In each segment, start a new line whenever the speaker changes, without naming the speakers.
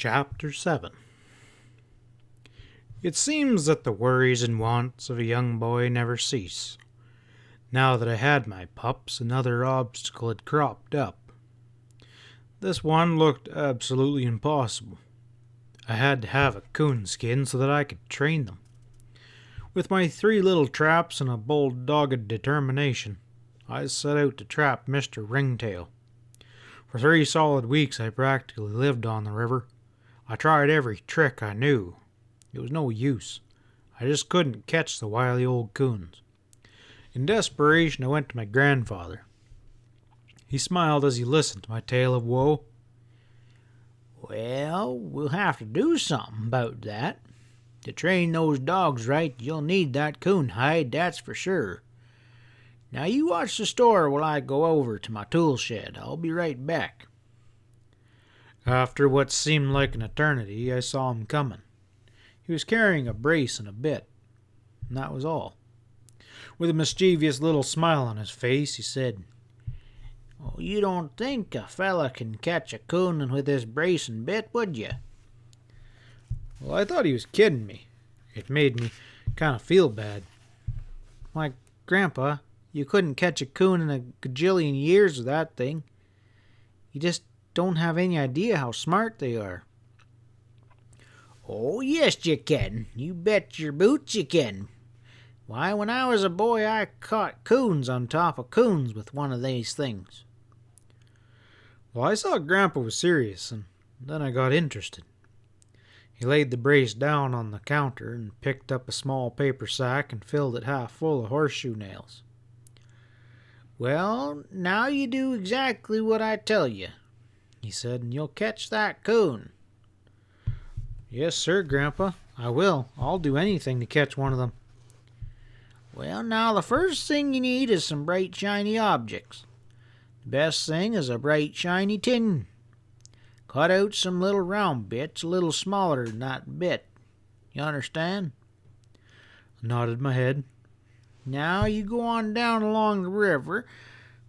Chapter 7. It seems that the worries and wants of a young boy never cease. Now that I had my pups, another obstacle had cropped up. This one looked absolutely impossible. I had to have a coon skin so that I could train them. With my 3 little traps and a bold dogged determination, I set out to trap Mr. Ringtail. For 3 solid weeks I practically lived on the river. I tried every trick I knew. It was no use. I just couldn't catch the wily old coons. In desperation, I went to my grandfather. He smiled as he listened to my tale of woe.
"Well, we'll have to do something about that. To train those dogs right, you'll need that coon hide, that's for sure. Now you watch the store while I go over to my tool shed. I'll be right back."
After what seemed like an eternity, I saw him coming. He was carrying a brace and a bit, and that was all. With a mischievous little smile on his face, he said,
"Oh, you don't think a fella can catch a coon with his brace and bit, would you?"
Well, I thought he was kidding me. It made me kind of feel bad. Why, Grandpa, you couldn't catch a coon in a gajillion years with that thing. You just don't have any idea how smart they are.
"Oh, yes, you can. You bet your boots you can. Why, when I was a boy, I caught coons on top of coons with one of these things."
Well, I saw Grandpa was serious, and then I got interested. He laid the brace down on the counter and picked up a small paper sack and filled it half full of horseshoe nails.
"Well, now you do exactly what I tell you," he said, "and you'll catch that coon."
"Yes, sir, Grandpa, I will. I'll do anything to catch one of them."
"Well, now the first thing you need is some bright, shiny objects. The best thing is a bright, shiny tin. Cut out some little round bits a little smaller than that bit. You understand?"
I nodded my head.
"Now you go on down along the river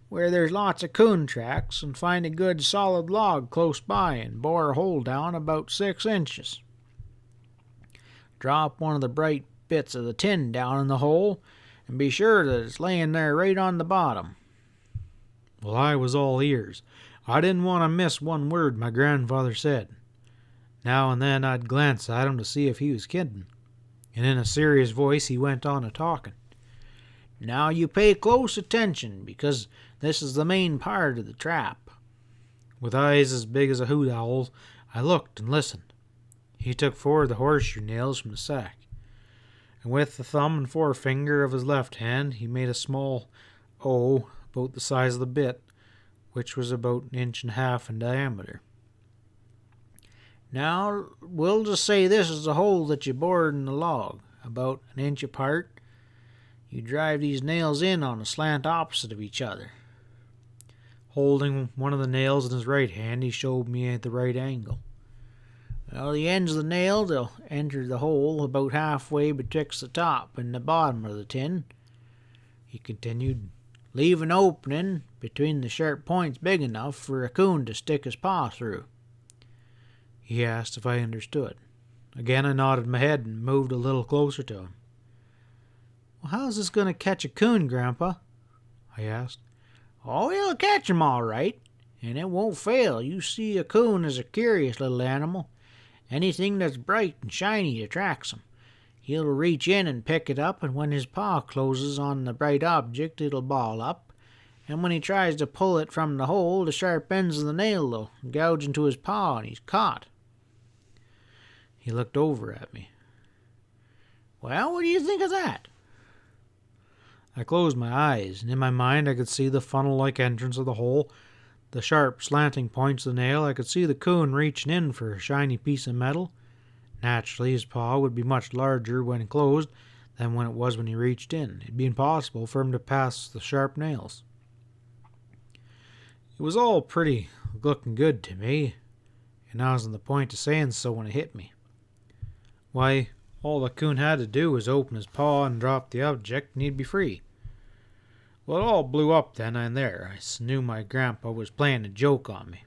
where there's lots of coon tracks and find a good solid log close by and bore a hole down about 6 inches. Drop one of the bright bits of the tin down in the hole and be sure that it's laying there right on the bottom."
Well, I was all ears. I didn't want to miss one word my grandfather said. Now and then I'd glance at him to see if he was kidding, and in a serious voice he went on a-talking.
"Now you pay close attention, because this is the main part of the trap."
With eyes as big as a hoot owl's, I looked and listened. He took 4 of the horseshoe nails from the sack, and with the thumb and forefinger of his left hand he made a small O about the size of the bit, which was about 1.5 inches in diameter.
"Now, we'll just say this is the hole that you bored in the log, about 1 inch apart. You drive these nails in on a slant opposite of each other."
Holding one of the nails in his right hand, he showed me at the right angle.
"Well, the ends of the nails will enter the hole about halfway betwixt the top and the bottom of the tin," he continued. "Leave an opening between the sharp points big enough for a coon to stick his paw through."
He asked if I understood. Again I nodded my head and moved a little closer to him. "Well, how's this going to catch a coon, Grandpa?" I asked.
"Oh, he'll catch 'em all right, and it won't fail. You see, a coon is a curious little animal. Anything that's bright and shiny attracts him. He'll reach in and pick it up, and when his paw closes on the bright object, it'll ball up, and when he tries to pull it from the hole, the sharp ends of the nail will gouge into his paw, and he's caught."
He looked over at me.
"Well, what do you think of that?"
I closed my eyes, and in my mind I could see the funnel-like entrance of the hole, the sharp slanting points of the nail. I could see the coon reaching in for a shiny piece of metal. Naturally, his paw would be much larger when closed than when it was when he reached in. It'd be impossible for him to pass the sharp nails. It was all pretty looking good to me, and I was on the point of saying so when it hit me. Why, all the coon had to do was open his paw and drop the object, and he'd be free. Well, it all blew up then and there. I knew my grandpa was playing a joke on me.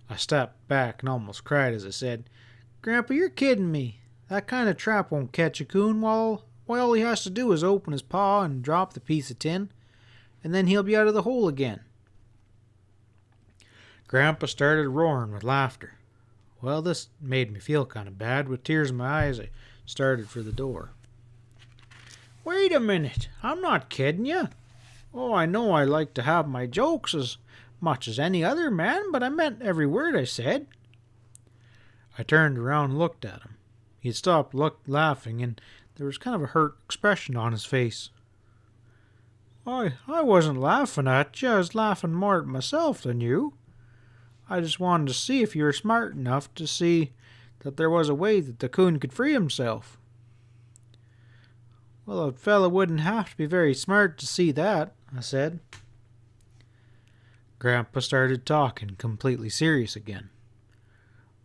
I stepped back and almost cried as I said, "Grandpa, you're kidding me. That kind of trap won't catch a coon. While all he has to do is open his paw and drop the piece of tin, and then he'll be out of the hole again." Grandpa started roaring with laughter. Well, this made me feel kind of bad. With tears in my eyes, I started for the door. "Wait a minute. I'm not kidding you. Oh, I know I like to have my jokes as much as any other man, but I meant every word I said." I turned around and looked at him. He had stopped laughing, and there was kind of a hurt expression on his face. I wasn't laughing at you. I was laughing more at myself than you. I just wanted to see if you were smart enough to see that there was a way that the coon could free himself." "Well, a fellow wouldn't have to be very smart to see that," I said. Grandpa started talking, completely serious again.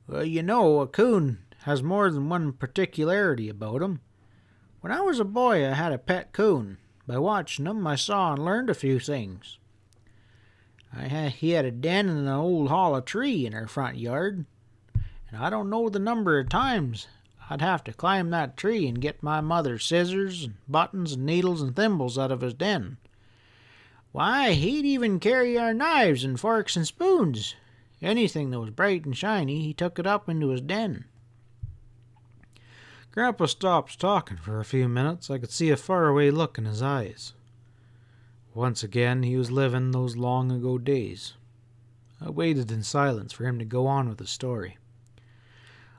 "Well, you know, a coon has more than one particularity about him. When I was a boy, I had a pet coon. By watching him, I saw and learned a few things. He had a den in an old hollow tree in our front yard, and I don't know the number of times I'd have to climb that tree and get my mother's scissors and buttons and needles and thimbles out of his den. Why, he'd even carry our knives and forks and spoons. Anything that was bright and shiny, he took it up into his den." Grandpa stopped talking for a few minutes. I could see a faraway look in his eyes. Once again, he was living those long ago days. I waited in silence for him to go on with his story.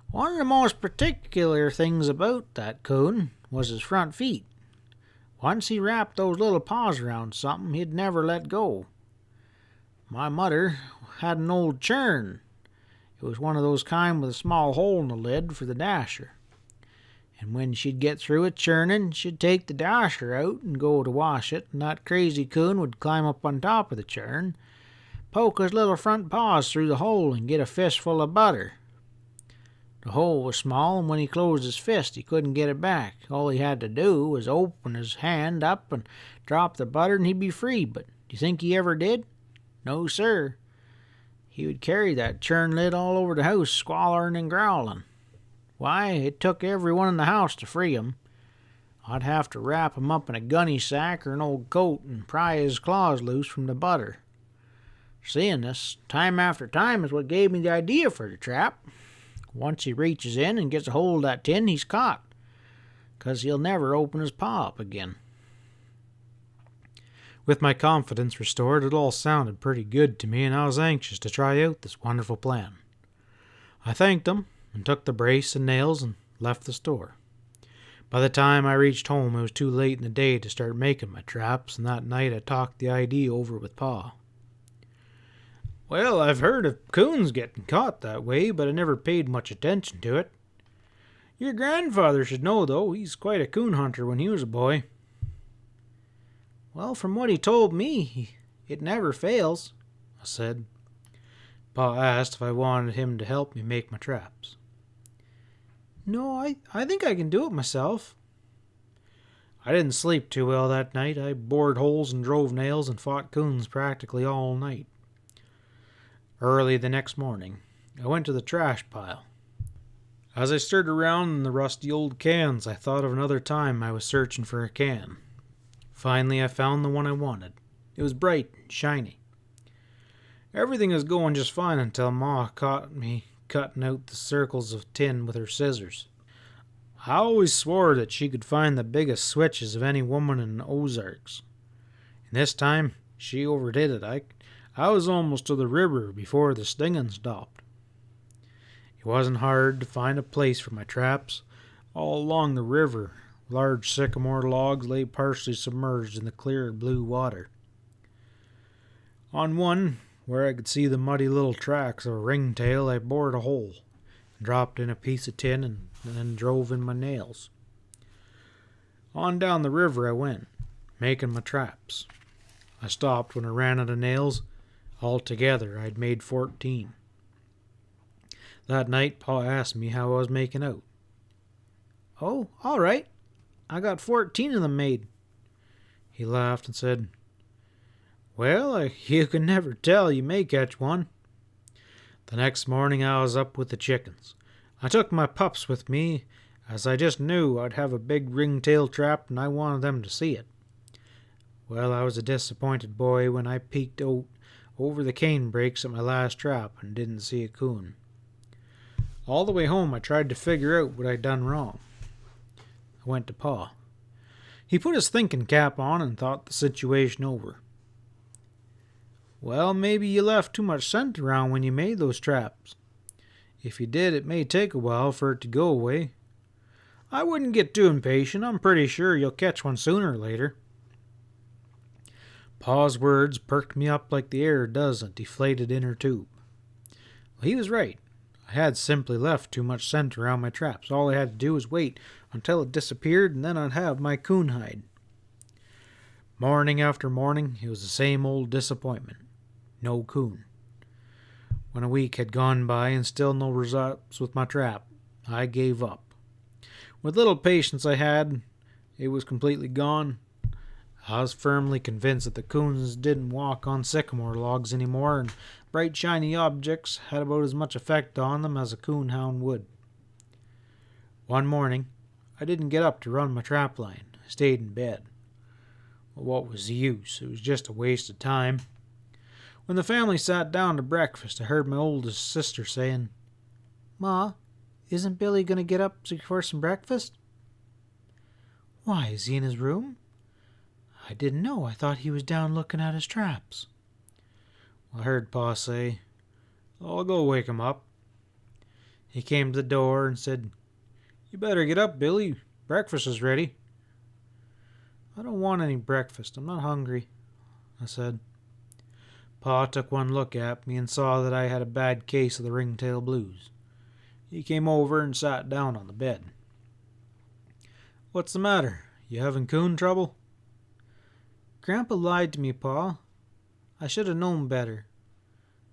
"One of the most particular things about that coon was his front feet. Once he wrapped those little paws around something, he'd never let go. My mother had an old churn. It was one of those kind with a small hole in the lid for the dasher. And when she'd get through it churning, she'd take the dasher out and go to wash it, and that crazy coon would climb up on top of the churn, poke his little front paws through the hole, and get a fistful of butter. The hole was small, and when he closed his fist, he couldn't get it back. All he had to do was open his hand up and drop the butter, and he'd be free. But do you think he ever did? No, sir. He would carry that churn lid all over the house, squalling and growling. Why, it took everyone in the house to free him. I'd have to wrap him up in a gunny sack or an old coat and pry his claws loose from the butter. Seeing this, time after time, is what gave me the idea for the trap. Once he reaches in and gets a hold of that tin, he's caught, 'cause he'll never open his paw up again." With my confidence restored, it all sounded pretty good to me, and I was anxious to try out this wonderful plan. I thanked him and took the brace and nails and left the store. By the time I reached home, it was too late in the day to start making my traps, and that night I talked the idea over with Pa. "Well, I've heard of coons getting caught that way, but I never paid much attention to it. Your grandfather should know, though. He's quite a coon hunter when he was a boy." "Well, from what he told me, it never fails," I said. Pa asked if I wanted him to help me make my traps. "No, I think I can do it myself." I didn't sleep too well that night. I bored holes and drove nails and fought coons practically all night. Early the next morning, I went to the trash pile. As I stirred around in the rusty old cans, I thought of another time I was searching for a can. Finally, I found the one I wanted. It was bright and shiny. Everything was going just fine until Ma caught me cutting out the circles of tin with her scissors. I always swore that she could find the biggest switches of any woman in the Ozarks. And this time, she overdid it. I was almost to the river before the stinging stopped. It wasn't hard to find a place for my traps. All along the river, large sycamore logs lay partially submerged in the clear blue water. On one, where I could see the muddy little tracks of a ringtail, I bored a hole, dropped in a piece of tin, and then drove in my nails. On down the river I went, making my traps. I stopped when I ran out of nails. Altogether, I'd made 14. That night, Pa asked me how I was making out. "Oh, all right. I got 14 of them made." He laughed and said, "Well, you can never tell. You may catch one."
The next morning I was up with the chickens. I took my pups with me, as I just knew I'd have a big ringtail trap and I wanted them to see it. Well, I was a disappointed boy when I peeked out over the cane brakes at my last trap and didn't see a coon. All the way home I tried to figure out what I'd done wrong. I went to Pa. He put his thinking cap on and thought the situation over. Well, maybe you left too much scent around when you made those traps. If you did, it may take a while for it to go away. I wouldn't get too impatient. I'm pretty sure you'll catch one sooner or later. Pa's words perked me up like the air does a deflated inner tube. Well, he was right. I had simply left too much scent around my traps. All I had to do was wait until it disappeared, and then I'd have my coon hide. Morning after morning, it was the same old disappointment. No coon. When a week had gone by and still no results with my trap, I gave up. With little patience I had, it was completely gone. I was firmly convinced that the coons didn't walk on sycamore logs anymore, and bright shiny objects had about as much effect on them as a coonhound would. One morning, I didn't get up to run my trap line. I stayed in bed. Well, what was the use? It was just a waste of time. When the family sat down to breakfast, I heard my oldest sister saying, "Ma, isn't Billy going to get up for some breakfast?" "Why, is he in his room?" "I didn't know. I thought he was down looking at his traps." I heard Pa say, "I'll go wake him up." He came to the door and said, "You better get up, Billy. Breakfast is ready." "I don't want any breakfast. I'm not hungry," I said. Pa took one look at me and saw that I had a bad case of the ringtail blues. He came over and sat down on the bed. "What's the matter? You having coon trouble?" "Grandpa lied to me, Pa. I should have known better.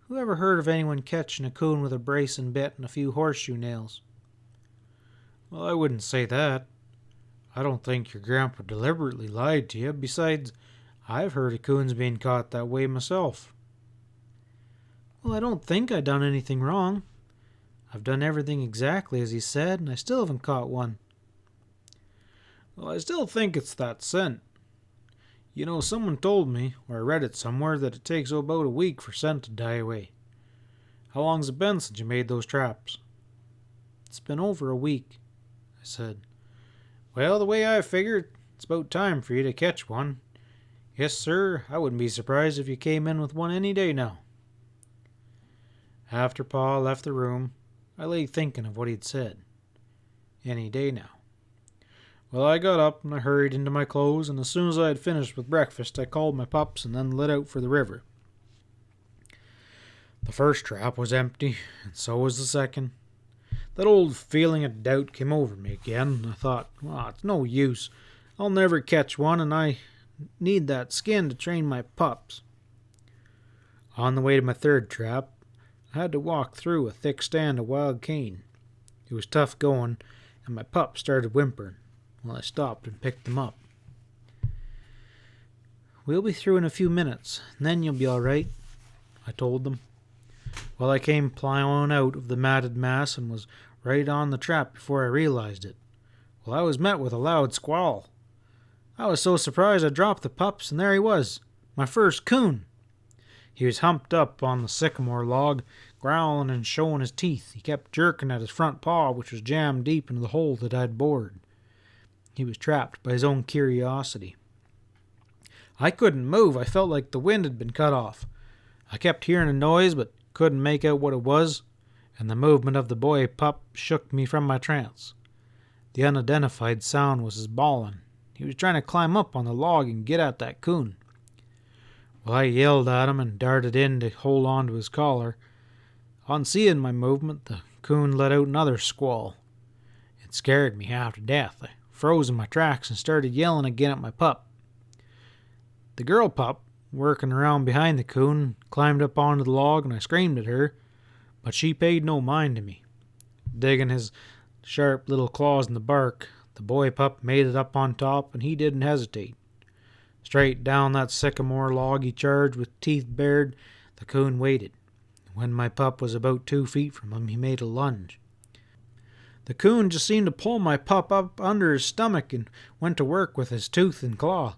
Who ever heard of anyone catching a coon with a brace and bit and a few horseshoe nails?" "Well, I wouldn't say that. I don't think your grandpa deliberately lied to you. Besides, I've heard of coons being caught that way myself." "Well, I don't think I done anything wrong. I've done everything exactly as he said, and I still haven't caught one." "Well, I still think it's that scent. You know, someone told me, or I read it somewhere, that it takes about a week for scent to die away. How long's it been since you made those traps?" "It's been over a week," I said. "Well, the way I figure it, it's about time for you to catch one. Yes, sir, I wouldn't be surprised if you came in with one any day now." After Pa left the room, I lay thinking of what he'd said. Any day now. Well, I got up and I hurried into my clothes, and as soon as I had finished with breakfast, I called my pups and then lit out for the river. The first trap was empty, and so was the second. That old feeling of doubt came over me again, and I thought, well, it's no use. I'll never catch one, and I need that skin to train my pups. On the way to my third trap, I had to walk through a thick stand of wild cane. It was tough going, and my pups started whimpering. Well, I stopped and picked them up. "We'll be through in a few minutes, and then you'll be all right," I told them. Well, I came plowing out of the matted mass and was right on the trap before I realized it. Well, I was met with a loud squall. I was so surprised I dropped the pups, and there he was, my first coon. He was humped up on the sycamore log, growling and showing his teeth. He kept jerking at his front paw, which was jammed deep into the hole that I'd bored. He was trapped by his own curiosity. I couldn't move. I felt like the wind had been cut off. I kept hearing a noise, but couldn't make out what it was, and the movement of the boy pup shook me from my trance. The unidentified sound was his bawling. He was trying to climb up on the log and get at that coon. Well, I yelled at him and darted in to hold on to his collar. On seeing my movement, the coon let out another squall. It scared me half to death. I froze in my tracks and started yelling again at my pup. The girl pup, working around behind the coon, climbed up onto the log, and I screamed at her, but she paid no mind to me. Digging his sharp little claws in the bark, the boy pup made it up on top, and he didn't hesitate. Straight down that sycamore log he charged with teeth bared. The coon waited when my pup was about 2 feet from him, he made a lunge. The coon just seemed to pull my pup up under his stomach and went to work with his tooth and claw.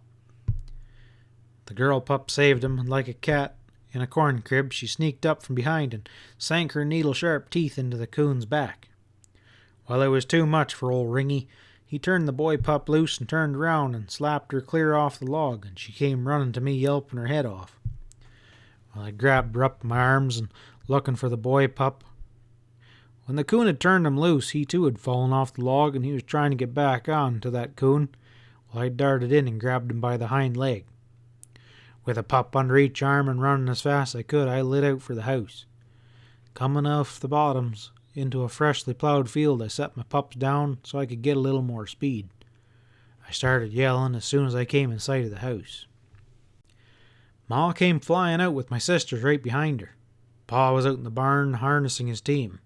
The girl pup saved him, and like a cat in a corn crib, she sneaked up from behind and sank her needle-sharp teeth into the coon's back. While it was too much for old Ringy, he turned the boy pup loose and turned around and slapped her clear off the log, and she came running to me yelping her head off. Well, I grabbed her up in my arms and looking for the boy pup. When the coon had turned him loose, he too had fallen off the log, and he was trying to get back on to that coon. Well, I darted in and grabbed him by the hind leg. With a pup under each arm and running as fast as I could, I lit out for the house. Coming off the bottoms into a freshly plowed field, I set my pups down so I could get a little more speed. I started yelling as soon as I came in sight of the house. Ma came flying out with my sisters right behind her. Pa was out in the barn harnessing his team.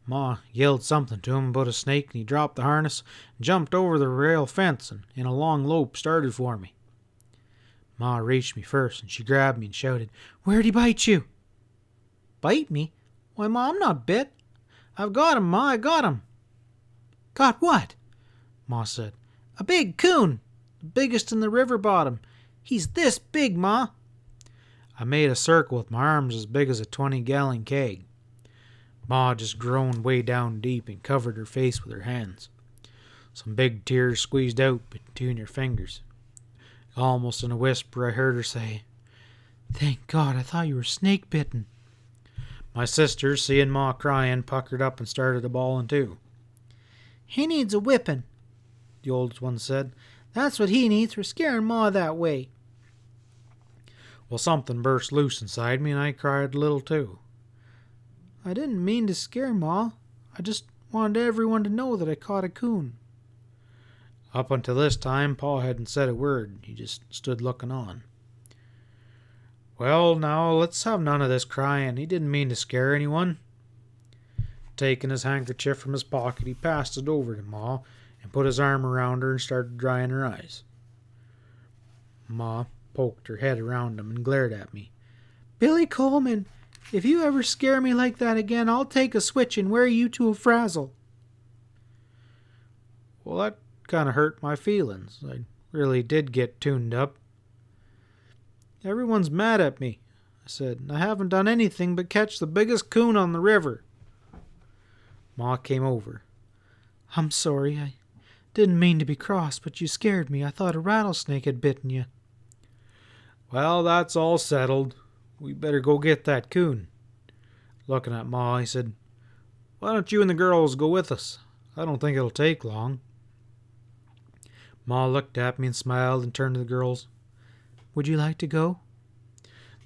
Ma yelled something to him about a snake, and he dropped the harness and jumped over the rail fence and in a long lope started for me. Ma reached me first, and she grabbed me and shouted, "Where'd he bite you?" "Bite me? Why, Ma, I'm not bit. I've got him, Ma, I got him." "Got what?" Ma said. "A big coon, the biggest in the river bottom. He's this big, Ma." I made a circle with my arms as big as a 20-gallon keg. Ma just groaned way down deep and covered her face with her hands. Some big tears squeezed out between her fingers. Almost in a whisper, I heard her say, "Thank God, I thought you were snake-bitten." My sisters, seeing Ma crying, puckered up and started a bawling too. "He needs a whipping," the oldest one said. "That's what he needs for scaring Ma that way." Well, something burst loose inside me, and I cried a little too. "I didn't mean to scare Ma. I just wanted everyone to know that I caught a coon." Up until this time, Pa hadn't said a word. He just stood looking on. "Well, now, let's have none of this crying. He didn't mean to scare anyone." Taking his handkerchief from his pocket, he passed it over to Ma and put his arm around her and started drying her eyes. Ma poked her head around him and glared at me. "Billy Coleman, if you ever scare me like that again, I'll take a switch and wear you to a frazzle." Well, that kind of hurt my feelings. I really did get tuned up. "Everyone's mad at me," I said. "I haven't done anything but catch the biggest coon on the river." Ma came over. "I'm sorry. I didn't mean to be cross, but you scared me. I thought a rattlesnake had bitten you." "Well, that's all settled. We better go get that coon." Looking at Ma, he said, "Why don't you and the girls go with us? I don't think it'll take long." Ma looked at me and smiled and turned to the girls. "Would you like to go?"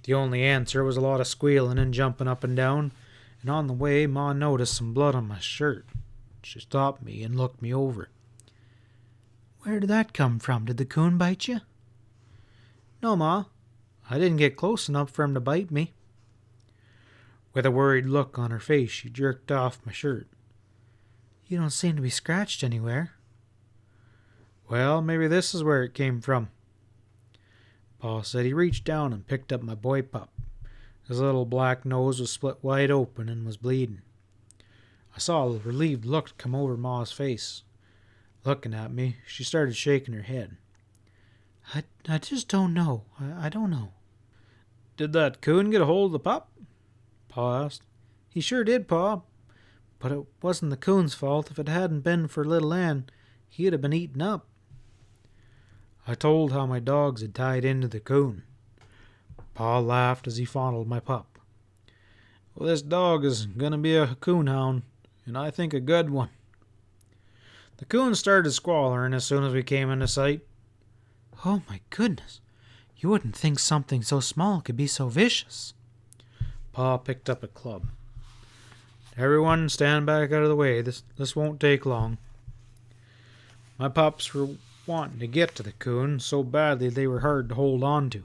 The only answer was a lot of squealing and jumping up and down, and on the way Ma noticed some blood on my shirt. She stopped me and looked me over. "Where did that come from? Did the coon bite you?" "No, Ma. I didn't get close enough for him to bite me." With a worried look on her face, she jerked off my shirt. "You don't seem to be scratched anywhere." "Well, maybe this is where it came from." Pa said he reached down and picked up my boy pup. His little black nose was split wide open and was bleeding. I saw a relieved look come over Ma's face. Looking at me, she started shaking her head. I just don't know. I don't know." "Did that coon get a hold of the pup?" Pa asked. "He sure did, Pa. But it wasn't the coon's fault. If it hadn't been for little Ann, he'd have been eaten up." I told how my dogs had tied into the coon. Pa laughed as he fondled my pup. "Well, this dog is going to be a coonhound, and I think a good one." The coon started squalling as soon as we came into sight. "Oh, my goodness. You wouldn't think something so small could be so vicious." Pa picked up a club. "Everyone stand back out of the way. This won't take long." My pups were wanting to get to the coon so badly they were hard to hold on to.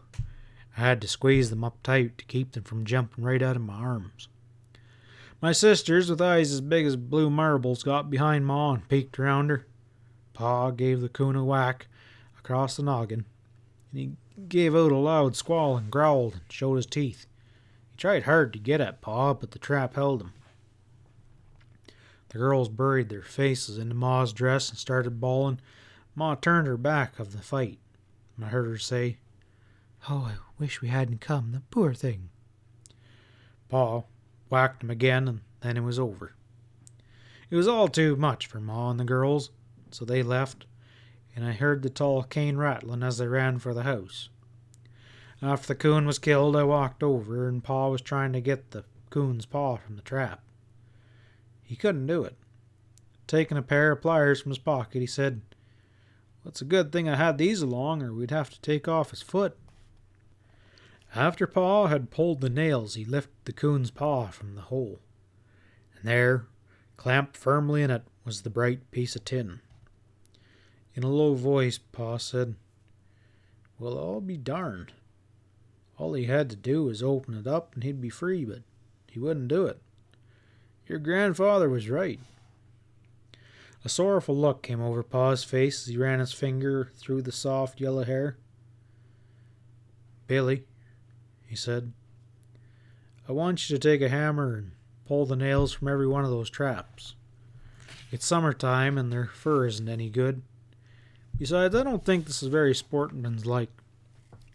I had to squeeze them up tight to keep them from jumping right out of my arms. My sisters, with eyes as big as blue marbles, got behind Ma and peeked around her. Pa gave the coon a whack across the noggin, and he gave out a loud squall and growled and showed his teeth.
He tried hard to get at Pa, but the trap held him. The girls buried their faces into Ma's dress and started bawling. Ma turned her back of the fight, and I heard her say, "Oh, I wish we hadn't come, the poor thing." Pa whacked him again, and then it was over. It was all too much for Ma and the girls, so they left, and I heard the tall cane rattling as they ran for the house. After the coon was killed, I walked over, and Pa was trying to get the coon's paw from the trap. He couldn't do it. Taking a pair of pliers from his pocket, he said, "Well, it's a good thing I had these along, or we'd have to take off his foot." After Pa had pulled the nails, he lifted the coon's paw from the hole, and there, clamped firmly in it, was the bright piece of tin. In a low voice, Pa said, "Well, I'll be darned. All he had to do was open it up and he'd be free, but he wouldn't do it. Your grandfather was right." A sorrowful look came over Pa's face as he ran his finger through the soft yellow hair. "Billy," he said, "I want you to take a hammer and pull the nails from every one of those traps. It's summertime and their fur isn't any good. Besides, I don't think this is very sportsmanlike.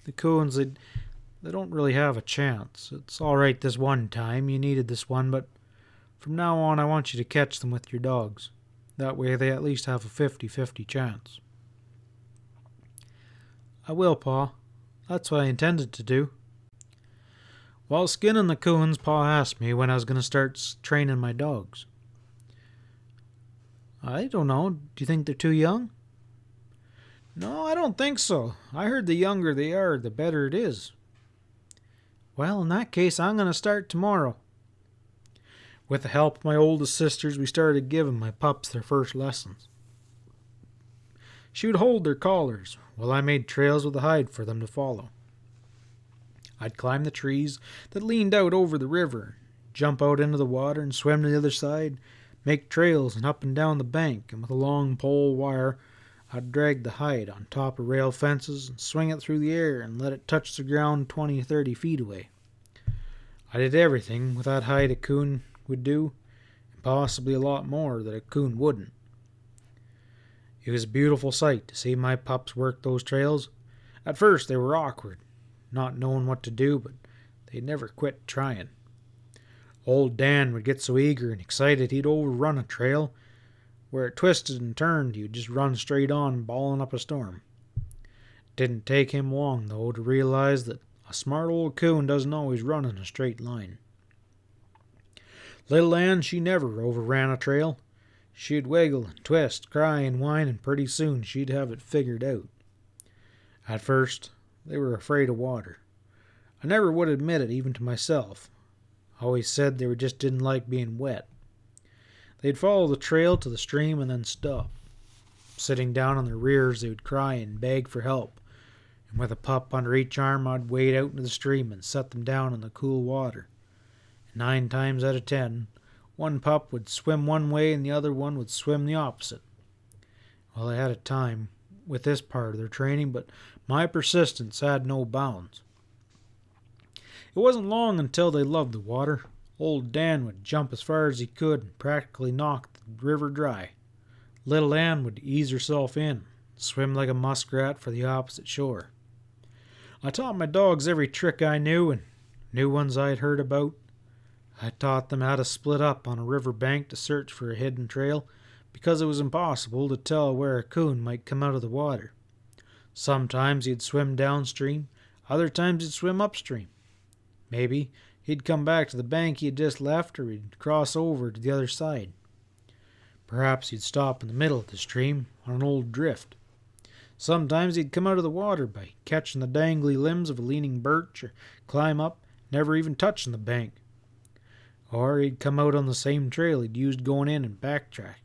The coons, they don't really have a chance. It's all right this one time, you needed this one, but from now on I want you to catch them with your dogs. That way they at least have a 50-50 chance." "I will, Pa. That's what I intended to do." While skinning the coons, Pa asked me when I was going to start training my dogs. "I don't know. Do you think they're too young?" "No, I don't think so. I heard the younger they are, the better it is." "Well, in that case, I'm going to start tomorrow." With the help of my oldest sisters, we started giving my pups their first lessons. She would hold their collars while I made trails with the hide for them to follow. I'd climb the trees that leaned out over the river, jump out into the water and swim to the other side, make trails and up and down the bank, and with a long pole wire, I'd drag the hide on top of rail fences and swing it through the air and let it touch the ground 20-30 feet away. I did everything with that hide a coon would do, and possibly a lot more that a coon wouldn't. It was a beautiful sight to see my pups work those trails. At first they were awkward, not knowing what to do, but they never quit trying. Old Dan would get so eager and excited he'd overrun a trail. Where it twisted and turned, he would just run straight on, bawling up a storm. It didn't take him long, though, to realize that a smart old coon doesn't always run in a straight line. Little Ann, she never overran a trail. She'd wiggle and twist, cry and whine, and pretty soon she'd have it figured out. At first, they were afraid of water. I never would admit it, even to myself. I always said they just didn't like being wet. They'd follow the trail to the stream and then stop. Sitting down on their rears, they would cry and beg for help, and with a pup under each arm, I'd wade out into the stream and set them down in the cool water. 9 times out of 10, one pup would swim one way and the other one would swim the opposite. Well, they had a time with this part of their training, but my persistence had no bounds. It wasn't long until they loved the water. Old Dan would jump as far as he could and practically knock the river dry. Little Ann would ease herself in, swim like a muskrat for the opposite shore. I taught my dogs every trick I knew and new ones I'd heard about. I taught them how to split up on a river bank to search for a hidden trail, because it was impossible to tell where a coon might come out of the water. Sometimes he'd swim downstream, other times he'd swim upstream. Maybe he'd come back to the bank he had just left, or he'd cross over to the other side. Perhaps he'd stop in the middle of the stream on an old drift. Sometimes he'd come out of the water by catching the dangly limbs of a leaning birch, or climb up, never even touching the bank. Or he'd come out on the same trail he'd used going in and backtrack.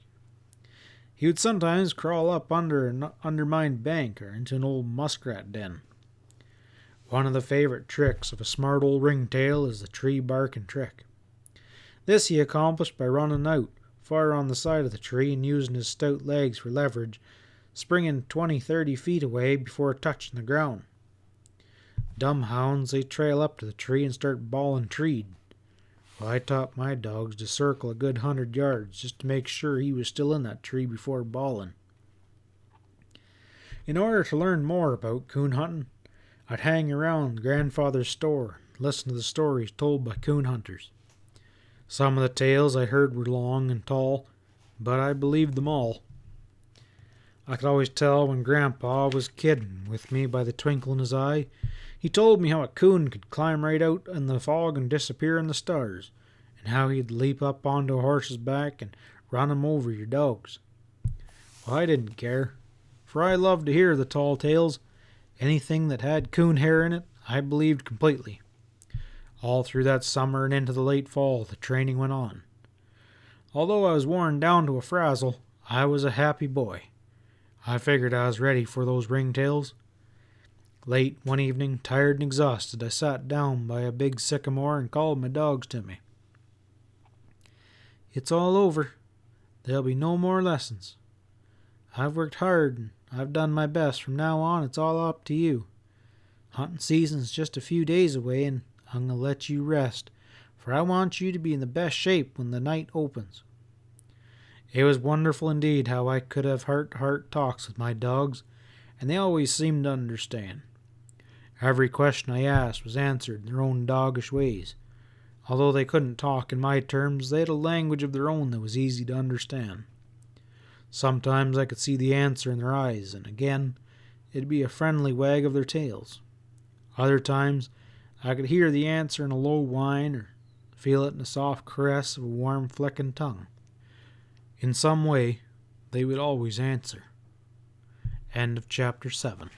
He would sometimes crawl up under an undermined bank or into an old muskrat den. One of the favorite tricks of a smart old ringtail is the tree barking trick. This he accomplished by running out far on the side of the tree and using his stout legs for leverage, springing 20-30 feet away before touching the ground.
Dumb hounds, they trail up to the tree and start bawling treed. Well, I taught my dogs to circle a good 100 yards just to make sure he was still in that tree before bawling. In order to learn more about coon hunting, I'd hang around grandfather's store and listen to the stories told by coon hunters. Some of the tales I heard were long and tall, but I believed them all. I could always tell when Grandpa was kidding with me by the twinkle in his eye. He told me how a coon could climb right out in the fog and disappear in the stars, and how he'd leap up onto a horse's back and run him over your dogs. Well, I didn't care, for I loved to hear the tall tales. Anything that had coon hair in it, I believed completely. All through that summer and into the late fall, the training went on. Although I was worn down to a frazzle, I was a happy boy. I figured I was ready for those ringtails. Late one evening, tired and exhausted, I sat down by a big sycamore and called my dogs to me. It's all over. There'll be no more lessons. I've worked hard and I've done my best. From now on, it's all up to you. Hunting season's just a few days away, and I'm going to let you rest, for I want you to be in the best shape when the night opens. It was wonderful indeed how I could have heart-to-heart talks with my dogs, and they always seemed to understand. Every question I asked was answered in their own doggish ways. Although they couldn't talk in my terms, they had a language of their own that was easy to understand. Sometimes I could see the answer in their eyes, and again, it'd be a friendly wag of their tails. Other times, I could hear the answer in a low whine or feel it in a soft caress of a warm flecking tongue. In some way, they would always answer. End of chapter 7.